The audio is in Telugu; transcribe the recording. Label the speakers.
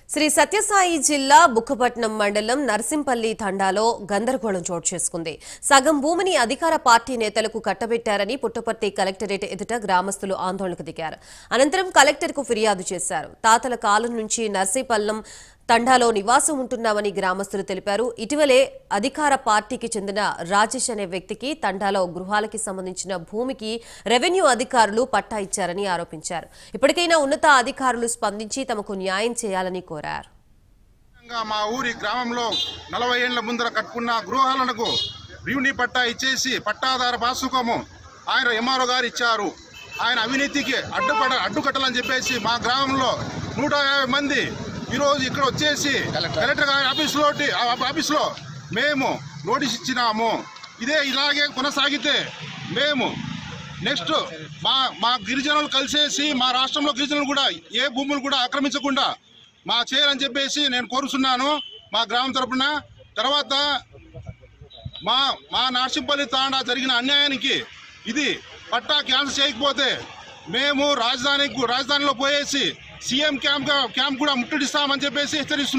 Speaker 1: శ్రీ సత్యసాయి జిల్లా బుక్కపట్నం మండలం నర్సింపల్లి తండాలో గందరగోళం చోటు చేసుకుంది. సగం భూమిని అధికార పార్టీ నేతలకు కట్టబెట్టారని పుట్టపర్తి కలెక్టరేట్ ఎదుట గ్రామస్తులు ఆందోళనకు దిగారు. అనంతరం కలెక్టర్కు ఫిర్యాదు చేశారు. తాతల కాలం నుంచి నర్సింపల్లం తండాలో నివాసం ఉంటున్నామని గ్రామస్తులు తెలిపారు. ఇటీవలే అధికార పార్టీకి చెందిన రాజేష్ అనే వ్యక్తికి తండాలో గృహాలకి సంబంధించిన భూమికి రెవెన్యూ అధికారులు పట్టా ఇచ్చారని ఆరోపించారు. ఇప్పటికైనా ఉన్నత అధికారులు స్పందించి తమకు న్యాయం చేయాలని కోరారు.
Speaker 2: మా ఊరి గ్రామంలో 40 ఏళ్ల ముందర కట్టుకున్న గృహాలకు రెవెన్యూ పట్టా ఇచ్చేసి పట్టాదార పాసుకము ఆయన ఎంఆర్ఓ గారు ఇచ్చారు. ఆయన అవినీతికి అడ్డుకట్టాలని చెప్పేసి మా గ్రామంలో 150 మంది ఈరోజు ఇక్కడ వచ్చేసి కలెక్టర్ గారి ఆఫీసులో మేము నోటీస్ ఇచ్చినాము. ఇలాగే కొనసాగితే మేము నెక్స్ట్ మా గిరిజనులు కలిసేసి మా రాష్ట్రంలో గిరిజనులు కూడా ఏ భూములు కూడా ఆక్రమించకుండా మా చేయాలని చెప్పేసి నేను కోరుతున్నాను మా గ్రామం తరపున. తర్వాత మా నర్సింపల్లి తాండా జరిగిన అన్యాయానికి ఇది పట్టా క్యాన్సిల్ చేయకపోతే మేము రాజధానిలో పోయేసి సీఎం క్యాంప్ కూడా ముట్టడిస్తామని చెప్పేసి హెచ్చరిస్తున్నాం.